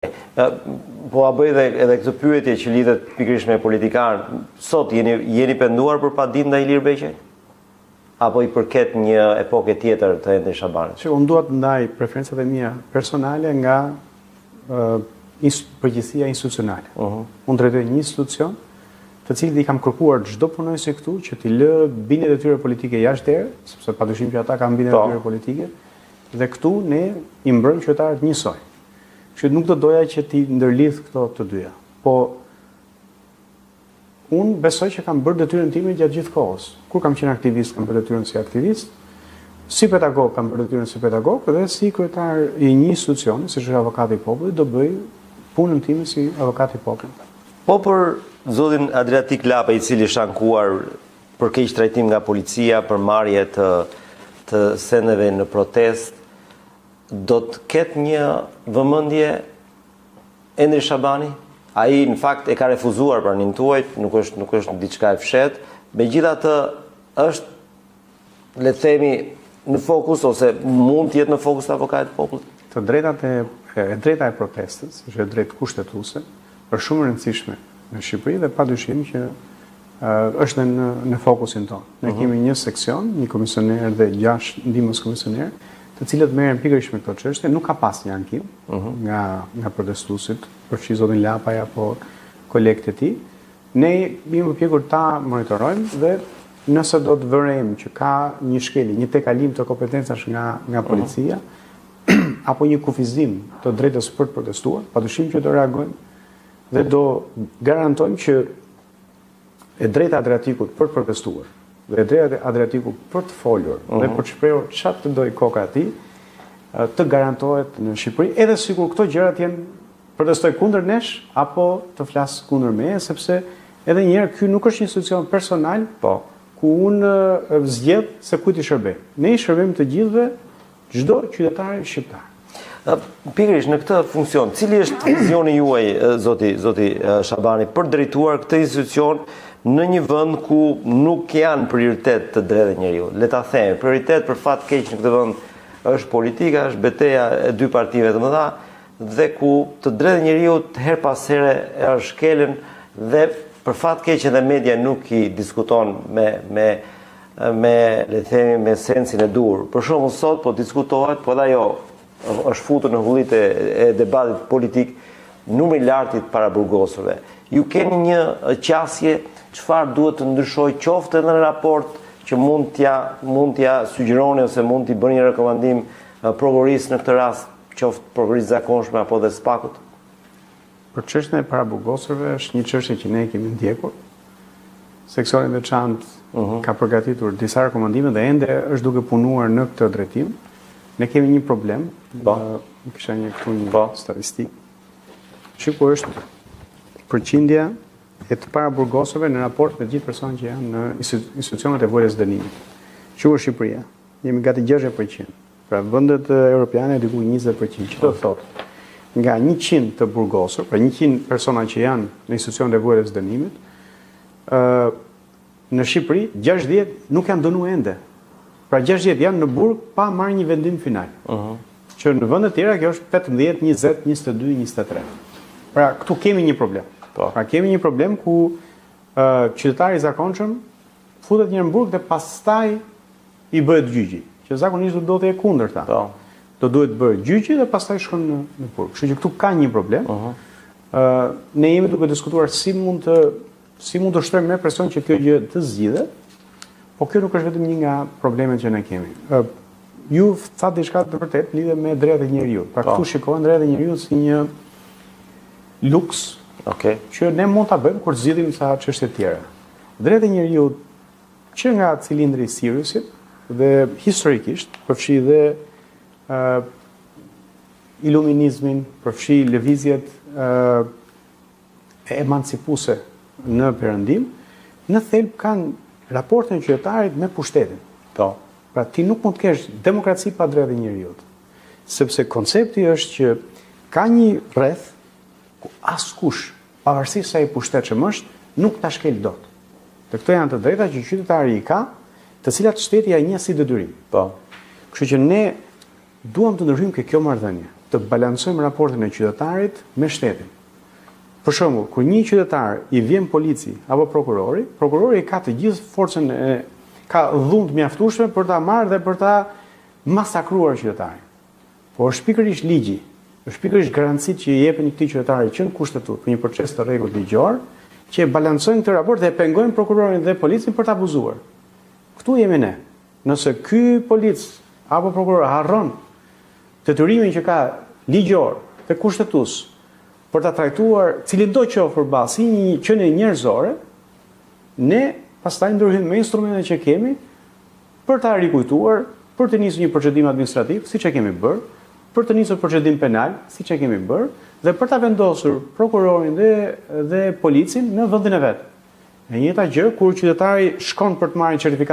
Po a bëj edhe këtë pyetje që lidhet pikërisht me politikanë. Sot jeni penduar për padinë ndaj Ilir Beqej? Apo i përket një epoke tjetër të Ende Shabanit? Unë dua të ndaj preferencat e mia personale nga përgjegjësia institucionale. Unë drejtoj një institucion të cilët i kam kërkuar çdo punonjës këtu që t'i lë bindjet e tyre politike jashtë erë, sepse padyshim që ata kanë bindjet e tyre politike, dhe këtu ne i mbrojmë qytetarët njësoj. Kështu nuk do doja që ti ndërlidh këto të dyja. Po unë besoj që kam bërë detyrën time gjatë gjithë kohës. Kur kam qenë aktivist, kam bërë detyrën si aktivist, si pedagog kam bërë detyrën si pedagog, dhe si kryetar i një institucioni, si është avokati i popullit, do bëj punën time si avokati i popullit. Po për zotin Adriatik Lapa, i cili është ankuar për keq trajtim nga policia, për marrje të sendeve në protest, do të ketë një vëmendje Ende Shabani? Ai në fakt e ka refuzuar praninë tuaj, nuk është diçka e fshehtë. Megjithatë është, le të themi, në fokus ose mund të jetë në fokus të avokatit të popullit. Të drejta e protestës, është e drejtë kushtetuese, është shumë e rëndësishme në Shqipëri dhe padyshim që është në fokusin tonë. Ne kemi një seksion, një komisioner dhe 6 ndihmës komisioner, të cilët merren pikërisht me këto çështje. Nuk ka pas një ankim nga protestuesit, përfshi zotin Lapaj apo kolegët e tij. Ne jemi përpjekur ta monitorojmë dhe nëse do të vërejmë që ka një shkelje, një tejkalim të kompetencash nga policia apo një kufizim të drejtës për të protestuar, padyshim që do reagojmë dhe do garantojmë që e drejta e Adriatikut për të protestuar dhe e drejta e Adriatikut për të folur dhe për të shprehur çfarë të dojë koka e tij të garantohet në Shqipëri, edhe sikur këto gjërat janë protestoj kundër nesh apo të flas kundër meje, sepse edhe një herë ky nuk është një institucion personal, ku unë zgjedh se kujt i shërbej. Ne i shërbejmë të gjithëve, çdo qytetar shqiptar. Pikërisht në këtë funksion, cili është vizioni juaj, zoti Shabani, për drejtuar këtë institucion në një vend ku nuk janë prioritet të drejtat e njeriut? Le ta them, prioritet për fat keq në këtë vend është politika, është betejë e dy partive të mëdha, dhe ku të drejtat e njeriut her pas here është shkelen dhe për fat keq edhe media nuk i diskuton me le të themi me sensin e dur. Për shembull sot po diskutohet, po ajo është futur në hullit e debatit politik numri i lartë të paraburgosurve. Ju keni një qasje çfarë duhet të ndryshoj qoftë edhe në raport që mund t'ja sugjeroni ose mund t'i bëni një rekomandim prokurorisë në këtë rast, qoftë prokurorisë zakonshme apo dhe SPAK-ut? Për çështjen e paraburgosurve është një çështje që ne kemi ndjekur. Seksioni i veçantë ka përgatitur disa rekomandime dhe ende është duke punuar në këtë drejtim. Ne kemi një problem, kisha këtu një statistikë. Shqipëri është përqindja e të paraburgosurve në raport me gjithë personat që janë në institucionet e vuajtjes dënimit. Shqipëria, jemi gati 60%. Pra vendet europiane diku 20%. Çfarë do thotë? Nga 100 të burgosur, pra 100 persona që janë në institucionet e vuajtjes dënimit, në Shqipëri 60 nuk janë dënuar ende. Pra 60 janë në burg pa marrë një vendim final. Që në vende të tjera kjo është 18, 20, 22, 23. Pra këtu kemi një problem. Pra kemi një problem ku qytetari i zakonshëm futet një në burg dhe pastaj i bëhet gjyqi, që zakonisht do të jetë kundërta. Do duhet bërë gjyqi dhe pastaj shkon në burg. Kështu që këtu ka një problem. Ne jemi duke diskutuar si mund të shtrojmë me presion që kjo gjë të zgjidhet. Po kjo nuk është vetëm një nga problemet që ne kemi. Ju thatë diçka të vërtet lidhe me drejtat e njeriut. Pra këtu shikohen drejtat e njeriut si një luks që ne mund ta bëjmë kur zgjidhim sa çështje të tjera. Drejtat e njeriut që nga cilindri i Siriusit dhe historikisht përfshi dhe iluminizmin, përfshi lëvizjet emancipuese në Perëndim, në thelb kanë raportin e qytetarit me pushtetin. Pra ti nuk mund të kesh demokraci pa drejtat e njeriut. Sepse koncepti është që ka një rreth ku askush, pavarësisht sa i pushtetshëm është, nuk ta shkel dot. Dhe këto janë të drejta që qytetari i ka, të cilat shteti ja njeh si detyrim. Kështu që ne duam të ndryshojmë kjo marrëdhënie. të balancojmë raportin e qytetarit me shtetin. Për shembull, kur një qytetar i vjen polici apo prokurori ka të gjithë forcën ka dhunë të mjaftueshme për ta marrë dhe për ta masakruar qytetarin. Por është pikërisht ligji, është pikërisht garancitë që i jepen këtij qytetari që në kushtetutë për një proces të rregullt ligjor, që balancojnë këtë raport dhe pengojnë prokurorin dhe policin për ta abuzuar. Ktu jemi ne. Nëse ky polic apo prokuror harron detyrimin që ka ligjor të kushtetues për ta trajtuar cilin do qoftë përballë si një qenie njerëzore, ne pastaj ndërhyjmë me instrumentet që kemi për ta rikujtuar, për të nisur një procedim administrativ, siç e kemi bërë, për të nisur procedim penal, siç e kemi bërë, dhe për ta vendosur prokurorin dhe policin në vendin e vet. E njëjta gjë kur qytetari shkon për të marrë një certifikat